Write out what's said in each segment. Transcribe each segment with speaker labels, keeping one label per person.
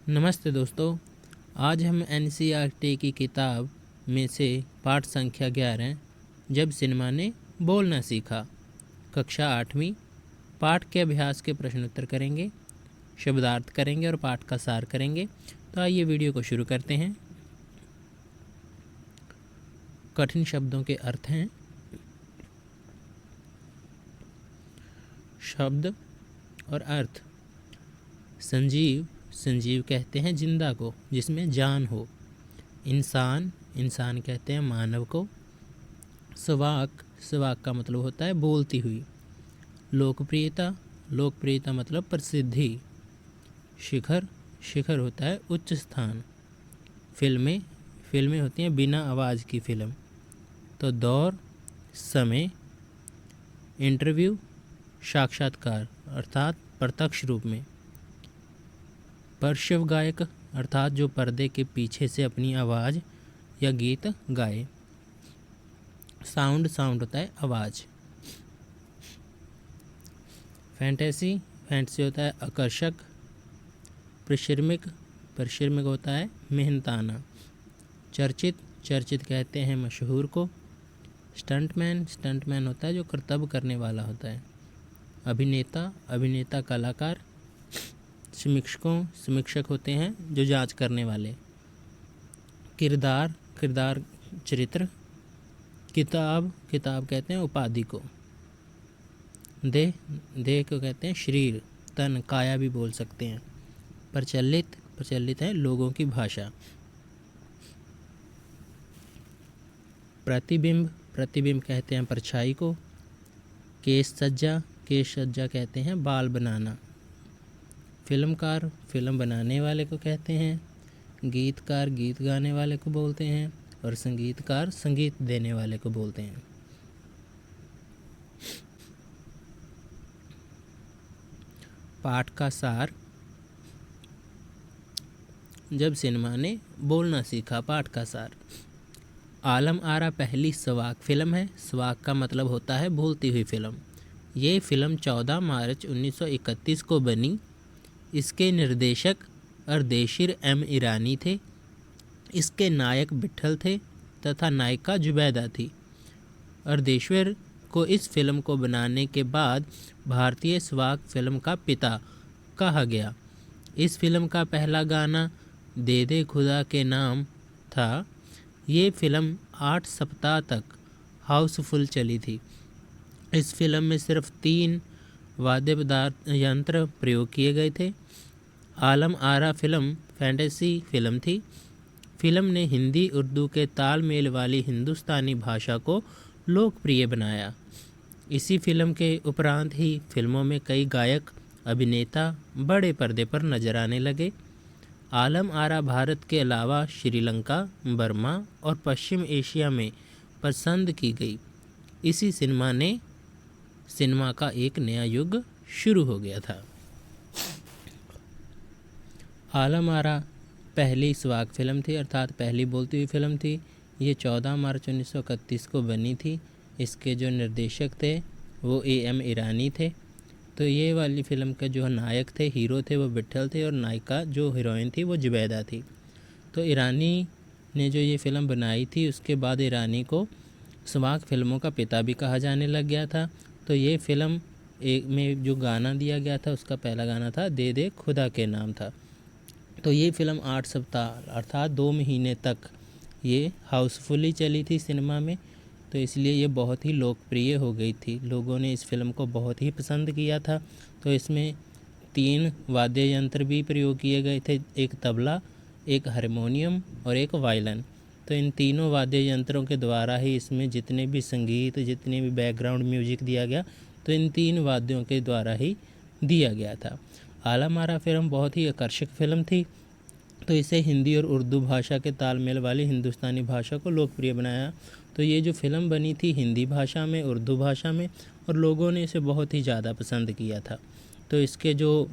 Speaker 1: नमस्ते दोस्तों। आज हम एनसीईआरटी की किताब में से पाठ संख्या 11 जब सिनेमा ने बोलना सीखा, कक्षा 8वीं पाठ के अभ्यास के प्रश्न उत्तर करेंगे, शब्दार्थ करेंगे और पाठ का सार करेंगे। तो आइए वीडियो को शुरू करते हैं। कठिन शब्दों के अर्थ हैं। शब्द और अर्थ। संजीव, संजीव कहते हैं जिंदा को, जिसमें जान हो। इंसान, इंसान कहते हैं मानव को। सवाक, सवाक का मतलब होता है बोलती हुई। लोकप्रियता, लोकप्रियता मतलब प्रसिद्धि। शिखर, शिखर होता है उच्च स्थान। फिल्में, फिल्में होती हैं बिना आवाज़ की फिल्म। तो दौर, समय। इंटरव्यू, साक्षात्कार अर्थात प्रत्यक्ष रूप में। पार्श्व गायक अर्थात जो पर्दे के पीछे से अपनी आवाज़ या गीत गाए। साउंड, साउंड होता है आवाज़। फैंटेसी, फैंटेसी होता है आकर्षक। परिश्रमिक, परिश्रमिक होता है मेहनताना। चर्चित, चर्चित कहते हैं मशहूर को। स्टंटमैन, स्टंटमैन होता है जो करतब करने वाला होता है। अभिनेता, अभिनेता कलाकार। समीक्षकों, समीक्षक होते हैं जो जांच करने वाले। किरदार, किरदार चरित्र। किताब, किताब कहते हैं उपाधि को। देह, देह को कहते हैं शरीर, तन, काया भी बोल सकते हैं। प्रचलित, प्रचलित है लोगों की भाषा। प्रतिबिंब, प्रतिबिंब कहते हैं परछाई को। केश सज्जा, केश सज्जा कहते हैं बाल बनाना। फिल्मकार, फिल्म बनाने वाले को कहते हैं। गीतकार, गीत गाने वाले को बोलते हैं। और संगीतकार, संगीत देने वाले को बोलते हैं। पाठ का सार। जब सिनेमा ने बोलना सीखा, पाठ का सार। आलम आरा पहली सवाक फिल्म है। सवाक का मतलब होता है बोलती हुई फिल्म। ये फिल्म 14 मार्च 1931 को बनी। इसके निर्देशक अर्देशीर एम ईरानी थे। इसके नायक विट्ठल थे तथा नायिका जुबैदा थी। अर्देश्वर को इस फिल्म को बनाने के बाद भारतीय स्वाक फिल्म का पिता कहा गया। इस फिल्म का पहला गाना दे दे खुदा के नाम था। ये फिल्म 8 सप्ताह तक हाउसफुल चली थी। इस फिल्म में सिर्फ 3 वाद्य पदार्थ यंत्र प्रयोग किए गए थे। Alam Ara film fantasy film थी। फिल्म ने हिंदी उर्दू के तालमेल वाली हिंदुस्तानी भाषा को लोकप्रिय बनाया। इसी फिल्म के उपरांत ही फिल्मों में कई गायक, अभिनेता बड़े पर्दे पर नजर आने लगे। आलम आरा भारत के अलावा श्रीलंका, बर्मा और पश्चिम एशिया में पसंद की गई। इसी सिनेमा ने सिनेमा का एक नया युग शुरू हो गया था। आलम आरा पहली स्वाक फिल्म थी अर्थात पहली बोलती हुई फिल्म थी। ये 14 मार्च 1931 को बनी थी। इसके जो निर्देशक थे वो एम ईरानी थे। तो ये वाली फिल्म के जो नायक थे, हीरो थे, वो विट्ठल थे और नायिका जो हीरोइन थी वो जुबैदा थी। तो ईरानी ने जो ये फिल्म बनाई थी उसके बाद ईरानी को स्वाक फिल्मों का पिता भी कहा जाने लग गया था। तो ये फिल्म एक में जो गाना दिया गया था उसका पहला गाना था दे दे खुदा के नाम था। तो ये फिल्म 8 सप्ताह अर्थात 2 महीने तक ये हाउसफुली चली थी सिनेमा में। तो इसलिए ये बहुत ही लोकप्रिय हो गई थी। लोगों ने इस फिल्म को बहुत ही पसंद किया था। तो इसमें 3 वाद्य यंत्र भी प्रयोग किए गए थे, एक तबला, एक हारमोनियम और एक वायलिन। तो इन तीनों वाद्य यंत्रों के द्वारा ही इसमें जितने भी संगीत, जितने भी बैकग्राउंड म्यूजिक दिया गया, तो इन 3 वाद्यों के द्वारा ही दिया गया था। आलम आरा फिल्म बहुत ही आकर्षक फिल्म थी। तो इसे हिंदी और उर्दू भाषा के तालमेल वाली हिंदुस्तानी भाषा को लोकप्रिय बनाया। तो ये जो फिल्म बनी थी हिंदी भाषा में, उर्दू भाषा में, और लोगों ने इसे बहुत ही ज़्यादा पसंद किया था। तो इसके जो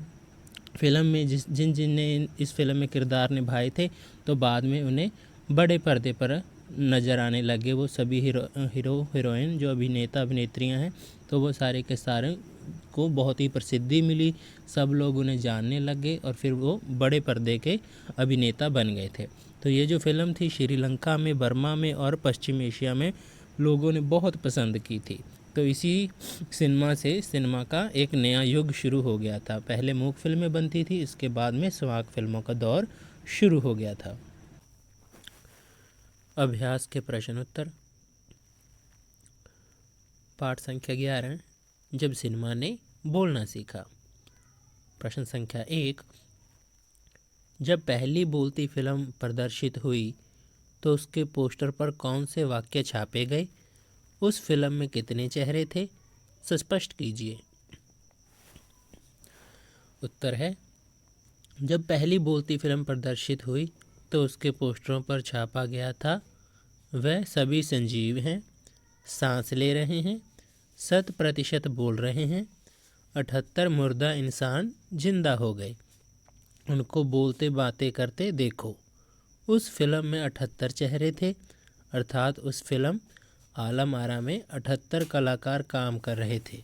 Speaker 1: फिल्म में जिन जिन ने इस फिल्म में किरदार निभाए थे तो बाद में उन्हें बड़े पर्दे पर नज़र आने लगे। वो सभी हीरो हीरोइन जो अभिनेता अभिनेत्रियां हैं तो वो सारे के सारे को बहुत ही प्रसिद्धि मिली, सब लोग उन्हें जानने लगे और फिर वो बड़े पर्दे के अभिनेता बन गए थे। तो ये जो फिल्म थी श्रीलंका में, बर्मा में और पश्चिम एशिया में लोगों ने बहुत पसंद की थी। तो इसी सिनेमा से सिनेमा का एक नया युग शुरू हो गया था। पहले मूक फिल्में बनती थी, इसके बाद में स्वाक फिल्मों का दौर शुरू हो गया था। अभ्यास के प्रश्न उत्तर। पाठ संख्या 11, जब सिनेमा ने बोलना सीखा। प्रश्न संख्या 1, जब पहली बोलती फिल्म प्रदर्शित हुई तो उसके पोस्टर पर कौन से वाक्य छापे गए? उस फिल्म में कितने चेहरे थे? स्पष्ट कीजिए। उत्तर है, जब पहली बोलती फिल्म प्रदर्शित हुई तो उसके पोस्टरों पर छापा गया था, वह सभी संजीव हैं, सांस ले रहे हैं, 100% बोल रहे हैं, 78 मुर्दा इंसान जिंदा हो गए, उनको बोलते बातें करते देखो। उस फिल्म में 78 चेहरे थे, अर्थात उस फिल्म आलम आरा में 78 कलाकार काम कर रहे थे।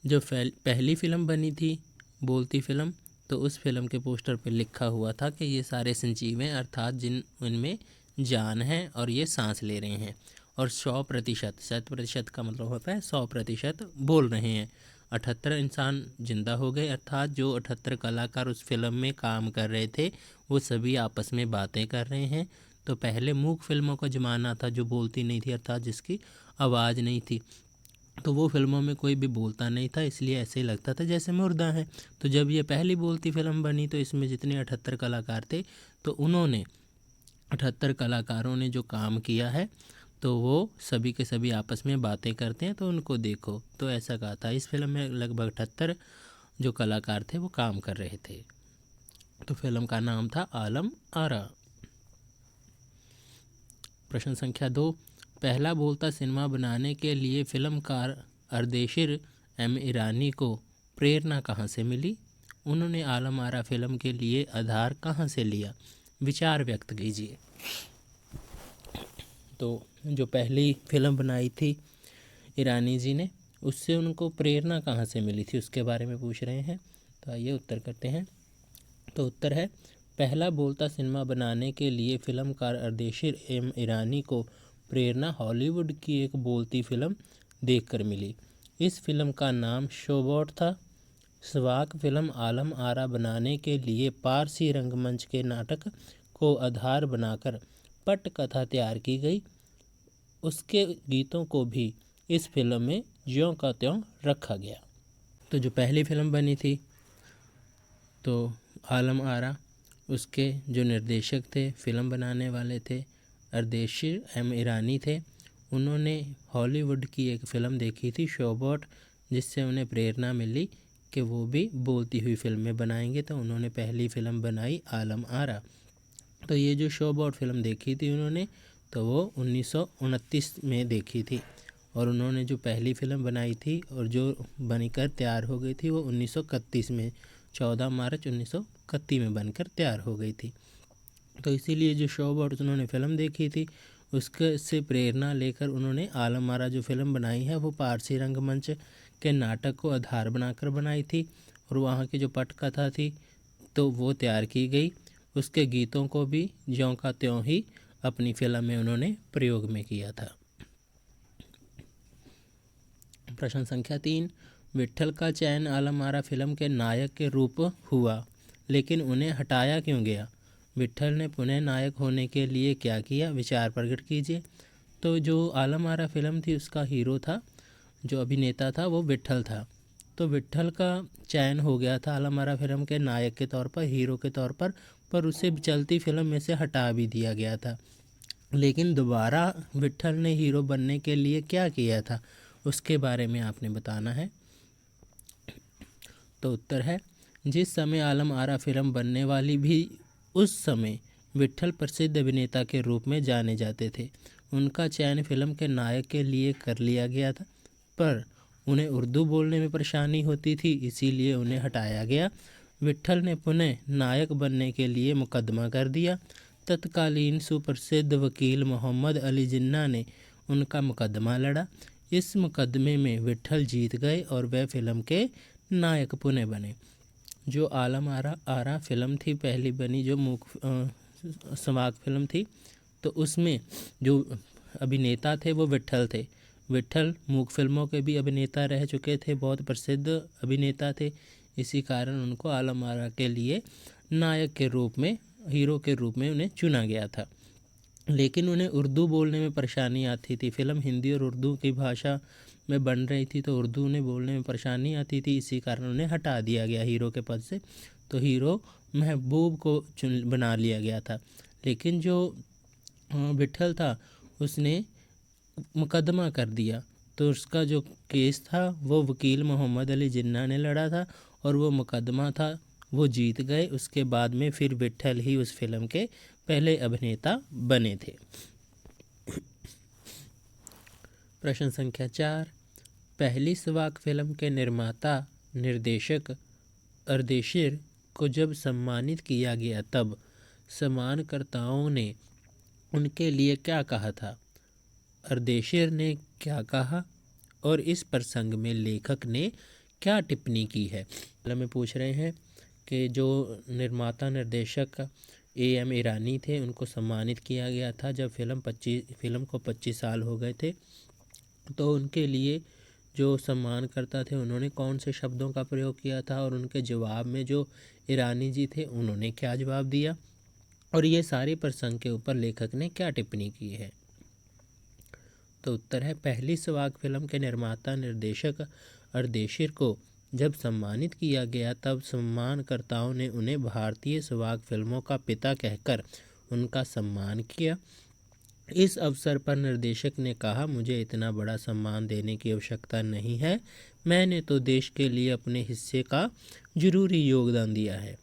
Speaker 1: जो पहली फिल्म बनी थी बोलती फिल्म, तो उस फिल्म के पोस्टर पर लिखा हुआ था कि ये सारे संजीव हैं, अर्थात जिन उनमें जान है और ये सांस ले रहे हैं, और 100%, 100% का मतलब होता है 100% बोल रहे हैं। 78 इंसान जिंदा हो गए, अर्थात जो 78 कलाकार उस फिल्म में काम कर रहे थे वो सभी आपस में बातें कर रहे हैं। तो पहले मूक फिल्मों का ज़माना था जो बोलती नहीं थी, अर्थात जिसकी आवाज़ नहीं थी, तो वो फिल्मों में कोई भी बोलता नहीं था, इसलिए ऐसे ही लगता था जैसे मुर्दा है। तो जब ये पहली बोलती फिल्म बनी तो इसमें जितने 78 कलाकार थे, तो उन्होंने 78 कलाकारों ने जो काम किया है तो वो सभी के सभी आपस में बातें करते हैं, तो उनको देखो। तो ऐसा कहा था। इस फिल्म में लगभग 78 जो कलाकार थे वो काम कर रहे थे। तो फिल्म का नाम था आलम आरा। प्रश्न संख्या 2, पहला बोलता सिनेमा बनाने के लिए फिल्मकार अर्देशिर एम ईरानी को प्रेरणा कहाँ से मिली? उन्होंने आलम आरा फिल्म के लिए आधार कहाँ से लिया? विचार व्यक्त कीजिए। तो जो पहली फिल्म बनाई थी ईरानी जी ने, उससे उनको प्रेरणा कहाँ से मिली थी उसके बारे में पूछ रहे हैं। तो आइए उत्तर करते हैं। तो उत्तर है, पहला बोलता सिनेमा बनाने के लिए फिल्मकार अर्देशिर एम ईरानी को प्रेरणा हॉलीवुड की एक बोलती फिल्म देखकर मिली। इस फिल्म का नाम शोबॉट था। स्वाक फिल्म आलम आरा बनाने के लिए पारसी रंगमंच के नाटक को आधार बनाकर पटकथा तैयार की गई। उसके गीतों को भी इस फिल्म में ज्यों का त्यों रखा गया। तो जो पहली फिल्म बनी थी तो आलम आरा, उसके जो निर्देशक थे, फिल्म बनाने वाले थे, अर्देशिर एम ईरानी थे। उन्होंने हॉलीवुड की एक फ़िल्म देखी थी शोबॉट, जिससे उन्हें प्रेरणा मिली कि वो भी बोलती हुई फिल्में बनाएंगे। तो उन्होंने पहली फ़िल्म बनाई आलम आरा। तो ये जो शोबॉट फिल्म देखी थी उन्होंने, तो वो 1929 में देखी थी, और उन्होंने जो पहली फ़िल्म बनाई थी और जो बनकर तैयार हो गई थी वो 1931 में, 14 मार्च 1931 में बनकर तैयार हो गई थी। तो इसीलिए जो शोबॉट उन्होंने फ़िल्म देखी थी उसके से प्रेरणा लेकर उन्होंने आलम आरा जो फिल्म बनाई है वो पारसी रंगमंच के नाटक को आधार बनाकर बनाई थी, और वहाँ की जो पटकथा थी तो वो तैयार की गई। उसके गीतों को भी ज्यों का त्यों ही अपनी फिल्म में उन्होंने प्रयोग में किया था। प्रश्न संख्या 3, विट्ठल का चयन आलम आरा फिल्म के नायक के रूप हुआ, लेकिन उन्हें हटाया क्यों गया? विट्ठल ने पुनः नायक होने के लिए क्या किया? विचार प्रकट कीजिए। तो जो आलम आरा फिल्म थी उसका हीरो था, जो अभिनेता था वो विट्ठल था। तो विट्ठल का चयन हो गया था आलम आरा फिल्म के नायक के तौर पर, हीरो के तौर पर उसे चलती फिल्म में से हटा भी दिया गया था। लेकिन दोबारा विट्ठल ने हीरो बनने के लिए क्या किया था उसके बारे में आपने बताना है। तो उत्तर है, जिस समय आलम आरा फिल्म बनने वाली भी उस समय विट्ठल प्रसिद्ध अभिनेता के रूप में जाने जाते थे। उनका चयन फिल्म के नायक के लिए कर लिया गया था, पर उन्हें उर्दू बोलने में परेशानी होती थी, इसीलिए उन्हें हटाया गया। विट्ठल ने पुनः नायक बनने के लिए मुकदमा कर दिया। तत्कालीन सुप्रसिद्ध वकील मोहम्मद अली जिन्ना ने उनका मुकदमा लड़ा। इस मुकदमे में विट्ठल जीत गए और वह फिल्म के नायक पुनः बने। जो आलम आरा फिल्म थी पहली बनी, जो संवाक फिल्म थी, तो उसमें जो अभिनेता थे वो विट्ठल थे। विट्ठल मूक फिल्मों के भी अभिनेता रह चुके थे, बहुत प्रसिद्ध अभिनेता थे। इसी कारण उनको आलम आरा के लिए नायक के रूप में, हीरो के रूप में उन्हें चुना गया था। लेकिन उन्हें उर्दू बोलने में परेशानी आती थी। फिल्म हिंदी और उर्दू की भाषा में बन रही थी, तो उर्दू उन्हें बोलने में परेशानी आती थी। इसी कारण उन्हें हटा दिया गया हीरो के पद से, तो हीरो महबूब को बना लिया गया था। लेकिन जो विट्ठल था उसने मुकदमा कर दिया, तो उसका जो केस था वो वकील मोहम्मद अली जिन्ना ने लड़ा था और वो मुकदमा था वो जीत गए। उसके बाद में फिर विट्ठल ही उस फिल्म के पहले अभिनेता बने थे। प्रश्न संख्या 4, पहली स्वाक फिल्म के निर्माता निर्देशक अर्देशीर को जब सम्मानित किया गया तब सम्मानकर्ताओं ने उनके लिए क्या कहा था? अर्देशीर ने क्या कहा और इस प्रसंग में लेखक ने क्या टिप्पणी की है? में पूछ रहे हैं कि जो निर्माता निर्देशक AM ईरानी थे उनको सम्मानित किया गया था जब फिल्म को 25 साल हो गए थे, तो उनके लिए जो सम्मानकर्ता थे उन्होंने कौन से शब्दों का प्रयोग किया था और उनके जवाब में जो ईरानी जी थे उन्होंने क्या जवाब दिया, और ये सारे प्रसंग के ऊपर लेखक ने क्या टिप्पणी की है? तो उत्तर है, पहली स्वाक फिल्म के निर्माता निर्देशक अर्देशीर को जब सम्मानित किया गया तब सम्मानकर्ताओं ने उन्हें भारतीय स्वाक फिल्मों का पिता कहकर उनका सम्मान किया। इस अवसर पर निर्देशक ने कहा, मुझे इतना बड़ा सम्मान देने की आवश्यकता नहीं है, मैंने तो देश के लिए अपने हिस्से का जरूरी योगदान दिया है।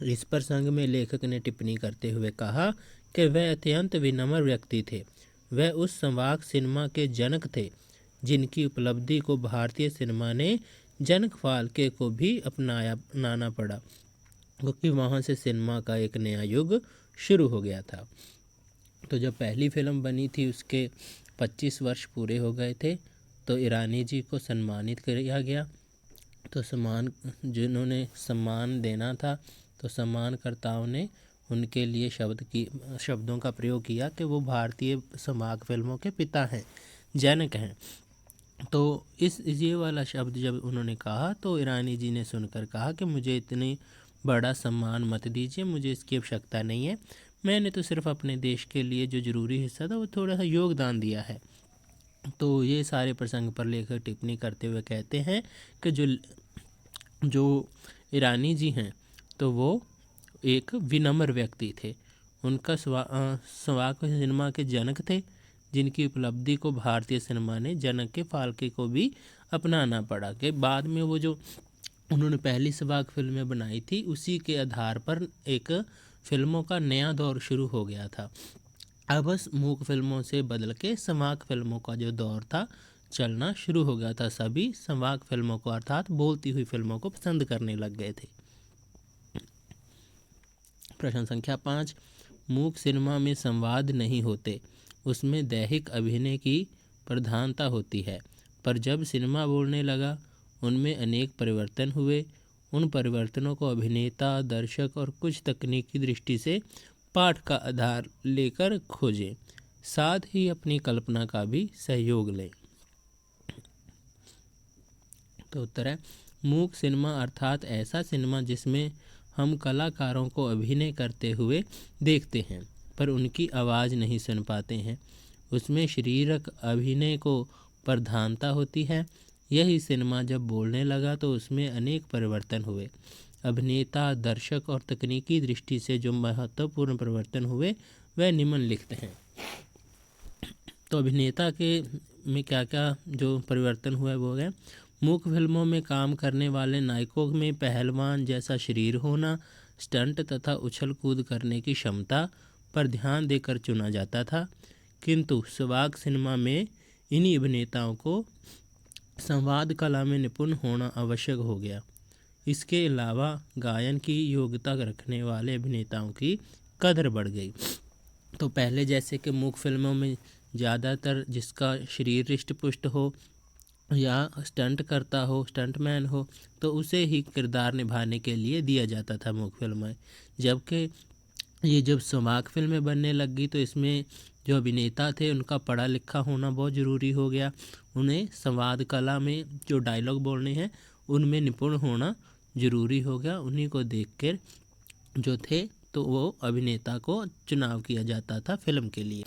Speaker 1: इस प्रसंग में लेखक ने टिप्पणी करते हुए कहा कि वह अत्यंत विनम्र व्यक्ति थे। वह उस संवाक सिनेमा के जनक थे जिनकी उपलब्धि को भारतीय सिनेमा ने जनक फाल्के को भी अपनाना पड़ा, क्योंकि वहाँ से सिनेमा का एक नया युग शुरू हो गया था। तो जब पहली फिल्म बनी थी उसके 25 वर्ष पूरे हो गए थे, तो ईरानी जी को सम्मानित किया गया। तो जिन्होंने सम्मान देना था, तो सम्मानकर्ताओं ने उनके लिए शब्दों का प्रयोग किया कि वो भारतीय संवाक फिल्मों के पिता हैं, जनक हैं। तो ये वाला शब्द जब उन्होंने कहा तो ईरानी जी ने सुनकर कहा कि मुझे इतनी बड़ा सम्मान मत दीजिए, मुझे इसकी आवश्यकता नहीं है, मैंने तो सिर्फ अपने देश के लिए जो ज़रूरी हिस्सा था वो थोड़ा सा योगदान दिया है। तो ये सारे प्रसंग पर लेकर टिप्पणी करते हुए कहते हैं कि जो ईरानी जी हैं तो वो एक विनम्र व्यक्ति थे। उनका संवाक सिनेमा के जनक थे जिनकी उपलब्धि को भारतीय सिनेमा ने जनक के फाल्के को भी अपनाना पड़ा। कि बाद में वो जो उन्होंने पहली संवाक फिल्में बनाई थी उसी के आधार पर एक फिल्मों का नया दौर शुरू हो गया था। अब बस मूक फिल्मों से बदल के संवाक फिल्मों का जो दौर था चलना शुरू हो गया था। सभी संवाक फिल्मों को अर्थात बोलती हुई फिल्मों को पसंद करने लग गए थे। प्रश्न संख्या 5, मूक सिनेमा में संवाद नहीं होते, उसमें दैहिक अभिनय की प्रधानता होती है, पर जब सिनेमा बोलने लगा उनमें अनेक परिवर्तन हुए। उन परिवर्तनों को अभिनेता, दर्शक और कुछ तकनीकी दृष्टि से पाठ का आधार लेकर खोजें, साथ ही अपनी कल्पना का भी सहयोग लें। तो उत्तर है, मूक सिनेमा अर्थात ऐसा सिनेमा जिसमें हम कलाकारों को अभिनय करते हुए देखते हैं पर उनकी आवाज़ नहीं सुन पाते हैं। उसमें शारीरिक अभिनय को प्रधानता होती है। यही सिनेमा जब बोलने लगा तो उसमें अनेक परिवर्तन हुए। अभिनेता, दर्शक और तकनीकी दृष्टि से जो महत्वपूर्ण परिवर्तन हुए वह निम्नलिखित हैं। तो अभिनेता के में क्या क्या जो परिवर्तन हुआ वो है, मूक फिल्मों में काम करने वाले नायकों में पहलवान जैसा शरीर होना, स्टंट तथा उछल कूद करने की क्षमता पर ध्यान देकर चुना जाता था, किंतु संवाक सिनेमा में इन्हीं अभिनेताओं को संवाद कला में निपुण होना आवश्यक हो गया। इसके अलावा गायन की योग्यता रखने वाले अभिनेताओं की कदर बढ़ गई। तो पहले जैसे कि मूक फिल्मों में ज़्यादातर जिसका शरीर रिष्ट पुष्ट हो या स्टंट करता हो, स्टंटमैन हो, तो उसे ही किरदार निभाने के लिए दिया जाता था मूक फिल्में। जबकि ये जब संवाद फिल्में बनने लग गई तो इसमें जो अभिनेता थे उनका पढ़ा लिखा होना बहुत ज़रूरी हो गया। उन्हें संवाद कला में जो डायलॉग बोलने हैं उनमें निपुण होना ज़रूरी हो गया। उन्हीं को देखकर जो थे तो वो अभिनेता को चुनाव किया जाता था फिल्म के लिए।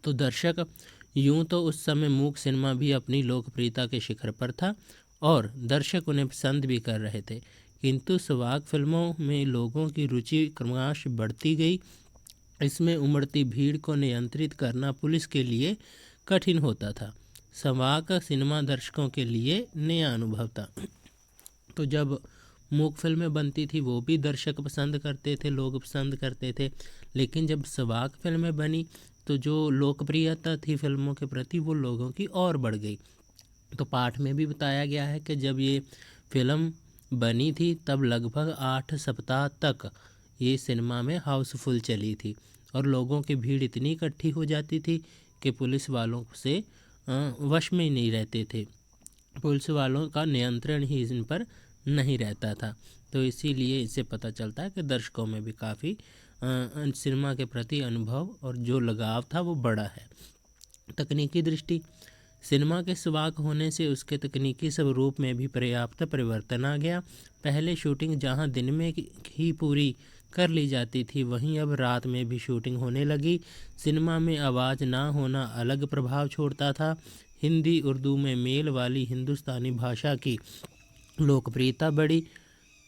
Speaker 1: तो दर्शक यूं तो उस समय मूक सिनेमा भी अपनी लोकप्रियता के शिखर पर था और दर्शक उन्हें पसंद भी कर रहे थे, किंतु संवाद फिल्मों में लोगों की रुचि क्रमशः बढ़ती गई। इसमें उमड़ती भीड़ को नियंत्रित करना पुलिस के लिए कठिन होता था। संवाद का सिनेमा दर्शकों के लिए नया अनुभव था। तो जब मूक फिल्में बनती थी वो भी दर्शक पसंद करते थे, लोग पसंद करते थे, लेकिन जब संवाद फिल्में बनी तो जो लोकप्रियता थी फिल्मों के प्रति वो लोगों की और बढ़ गई। तो पाठ में भी बताया गया है कि जब ये फिल्म बनी थी तब लगभग 8 सप्ताह तक ये सिनेमा में हाउसफुल चली थी और लोगों की भीड़ इतनी इकट्ठी हो जाती थी कि पुलिस वालों से वश में ही नहीं रहते थे। पुलिस वालों का नियंत्रण ही इन पर नहीं रहता था। तो इसीलिए इससे पता चलता है कि दर्शकों में भी काफ़ी सिनेमा के प्रति अनुभव और जो लगाव था वो बड़ा है। तकनीकी दृष्टि, सिनेमा के सुवाक होने से उसके तकनीकी स्वरूप में भी पर्याप्त परिवर्तन आ गया। पहले शूटिंग जहां दिन में ही पूरी कर ली जाती थी वहीं अब रात में भी शूटिंग होने लगी। सिनेमा में आवाज़ ना होना अलग प्रभाव छोड़ता था। हिंदी उर्दू में मेल वाली हिंदुस्तानी भाषा की लोकप्रियता बढ़ी।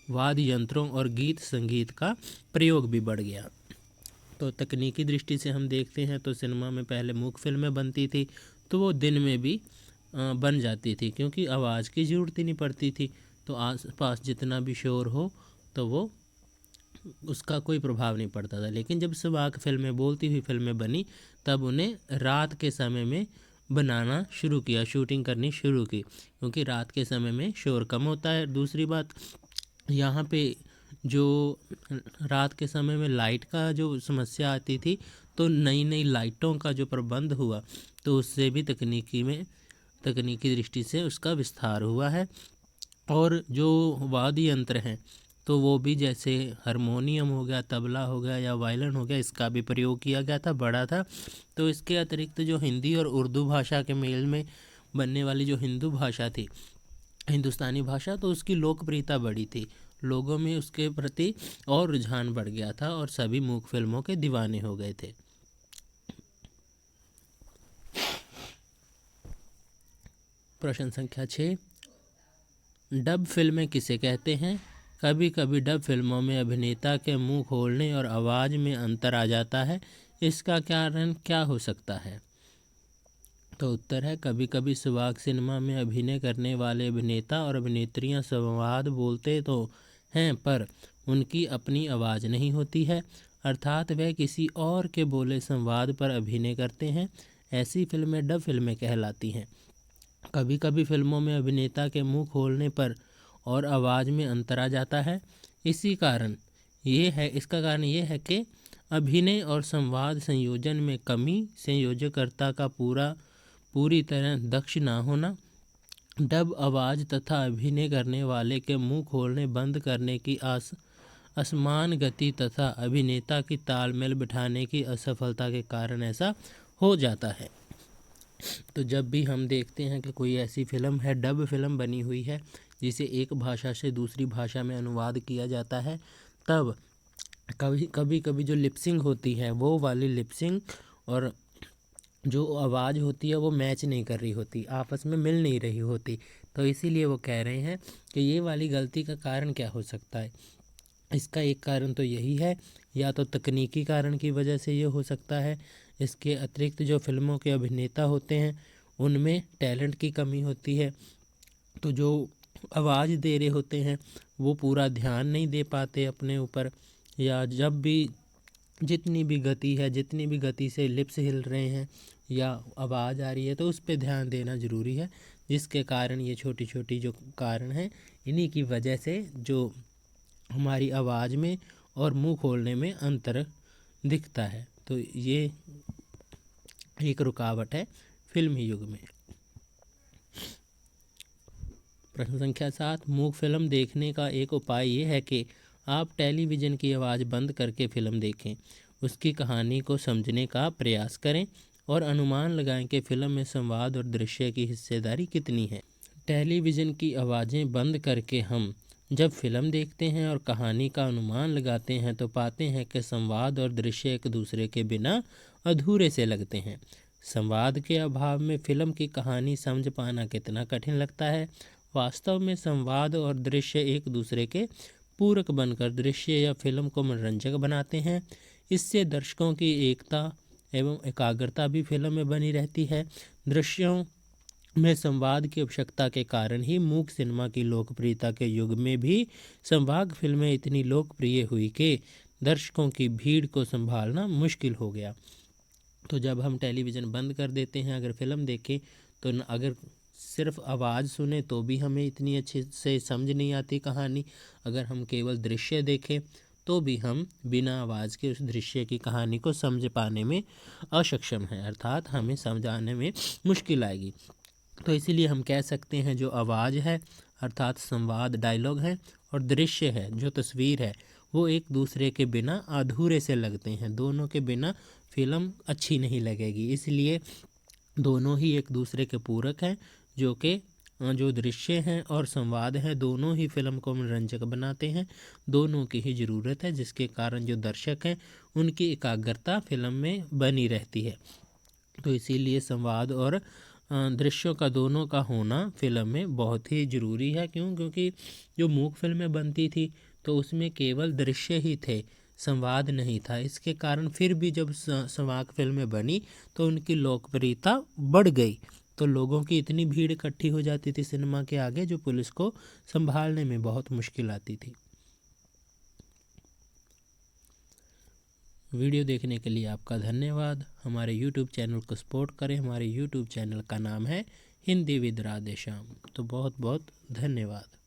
Speaker 1: वाद्य यंत्रों और गीत संगीत का प्रयोग भी बढ़ गया। तो तकनीकी दृष्टि से हम देखते हैं तो सिनेमा में पहले मूक फिल्में बनती थी तो वो दिन में भी बन जाती थी क्योंकि आवाज़ की ज़रूरत ही नहीं पड़ती थी। तो आस पास जितना भी शोर हो तो वो उसका कोई प्रभाव नहीं पड़ता था। लेकिन जब संवाद फिल्में, बोलती हुई फिल्में बनी तब उन्हें रात के समय में बनाना शुरू किया, शूटिंग करनी शुरू की, क्योंकि रात के समय में शोर कम होता है। दूसरी बात, यहाँ पे जो रात के समय में लाइट का जो समस्या आती थी तो नई नई लाइटों का जो प्रबंध हुआ तो उससे भी तकनीकी दृष्टि से उसका विस्तार हुआ है। और जो वाद्य यंत्र हैं तो वो भी जैसे हारमोनियम हो गया, तबला हो गया या वायलिन हो गया, इसका भी प्रयोग किया गया था, बड़ा था। तो इसके अतिरिक्त जो हिंदी और उर्दू भाषा के मेल में बनने वाली जो हिंदू भाषा थी, हिंदुस्तानी भाषा, तो उसकी लोकप्रियता बढ़ी थी। लोगों में उसके प्रति और रुझान बढ़ गया था और सभी मूक फिल्मों के दीवाने हो गए थे। प्रश्न संख्या 6, डब फिल्में किसे कहते हैं? कभी कभी डब फिल्मों में अभिनेता के मुंह खोलने और आवाज़ में अंतर आ जाता है, इसका कारण क्या हो सकता है? तो उत्तर है, कभी कभी संवाद सिनेमा में अभिनय करने वाले अभिनेता और अभिनेत्रियां संवाद बोलते तो हैं पर उनकी अपनी आवाज़ नहीं होती है, अर्थात वह किसी और के बोले संवाद पर अभिनय करते हैं। ऐसी फिल्में डब फिल्में कहलाती हैं। कभी कभी फिल्मों में अभिनेता के मुंह खोलने पर और आवाज़ में अंतर आ जाता है। इसका कारण ये है कि अभिनय और संवाद संयोजन में कमी, संयोजकर्ता का पूरी तरह दक्ष ना होना, डब आवाज़ तथा अभिनय करने वाले के मुंह खोलने बंद करने की असमान गति तथा अभिनेता की तालमेल बिठाने की असफलता के कारण ऐसा हो जाता है। तो जब भी हम देखते हैं कि कोई ऐसी फिल्म है, डब फिल्म बनी हुई है, जिसे एक भाषा से दूसरी भाषा में अनुवाद किया जाता है, तब कभी जो लिपसिंग होती है वो वाली लिपसिंग और जो आवाज़ होती है वो मैच नहीं कर रही होती, आपस में मिल नहीं रही होती। तो इसीलिए वो कह रहे हैं कि ये वाली गलती का कारण क्या हो सकता है। इसका एक कारण तो यही है, या तो तकनीकी कारण की वजह से ये हो सकता है। इसके अतिरिक्त जो फिल्मों के अभिनेता होते हैं उनमें टैलेंट की कमी होती है, तो जो आवाज़ दे रहे होते हैं वो पूरा ध्यान नहीं दे पाते अपने ऊपर, या जब भी जितनी भी गति से लिप्स हिल रहे हैं या आवाज़ आ रही है तो उस पर ध्यान देना ज़रूरी है, जिसके कारण ये छोटी छोटी जो कारण हैं इन्हीं की वजह से जो हमारी आवाज़ में और मुंह खोलने में अंतर दिखता है। तो ये एक रुकावट है फिल्मी युग में। प्रश्न संख्या 7, मूक फिल्म देखने का एक उपाय ये है कि आप टेलीविज़न की आवाज़ बंद करके फिल्म देखें, उसकी कहानी को समझने का प्रयास करें और अनुमान लगाएं कि फिल्म में संवाद और दृश्य की हिस्सेदारी कितनी है। टेलीविज़न की आवाज़ें बंद करके हम जब फिल्म देखते हैं और कहानी का अनुमान लगाते हैं तो पाते हैं कि संवाद और दृश्य एक दूसरे के बिना अधूरे से लगते हैं। संवाद के अभाव में फिल्म की कहानी समझ पाना कितना कठिन लगता है। वास्तव में संवाद और दृश्य एक दूसरे के पूरक बनकर दृश्य या फिल्म को मनोरंजक बनाते हैं। इससे दर्शकों की एकता एवं एकाग्रता भी फिल्म में बनी रहती है। दृश्यों में संवाद की आवश्यकता के कारण ही मूक सिनेमा की लोकप्रियता के युग में भी संवाद फिल्में इतनी लोकप्रिय हुई कि दर्शकों की भीड़ को संभालना मुश्किल हो गया। तो जब हम टेलीविज़न बंद कर देते हैं, अगर फिल्म देखें तो अगर सिर्फ आवाज़ सुने तो भी हमें इतनी अच्छे से समझ नहीं आती कहानी। अगर हम केवल दृश्य देखें तो भी हम बिना आवाज़ के उस दृश्य की कहानी को समझ पाने में अक्षम हैं, अर्थात हमें समझ आने में मुश्किल आएगी। तो इसीलिए हम कह सकते हैं जो आवाज़ है अर्थात संवाद डायलॉग है और दृश्य है जो तस्वीर है वो एक दूसरे के बिना अधूरे से लगते हैं। दोनों के बिना फिल्म अच्छी नहीं लगेगी। इसलिए दोनों ही एक दूसरे के पूरक हैं, जो कि जो दृश्य हैं और संवाद हैं दोनों ही फिल्म को मनोरंजक बनाते हैं। दोनों की ही ज़रूरत है, जिसके कारण जो दर्शक हैं उनकी एकाग्रता फिल्म में बनी रहती है। तो इसीलिए संवाद और दृश्यों का दोनों का होना फिल्म में बहुत ही ज़रूरी है। क्योंकि जो मूक फिल्में बनती थी तो उसमें केवल दृश्य ही थे, संवाद नहीं था। इसके कारण फिर भी जब संवाद फिल्में बनी तो उनकी लोकप्रियता बढ़ गई। तो लोगों की इतनी भीड़ इकट्ठी हो जाती थी सिनेमा के आगे जो पुलिस को संभालने में बहुत मुश्किल आती थी। वीडियो देखने के लिए आपका धन्यवाद। हमारे YouTube चैनल को सपोर्ट करें। हमारे YouTube चैनल का नाम है हिंदी विद राधेश्याम। तो बहुत बहुत धन्यवाद।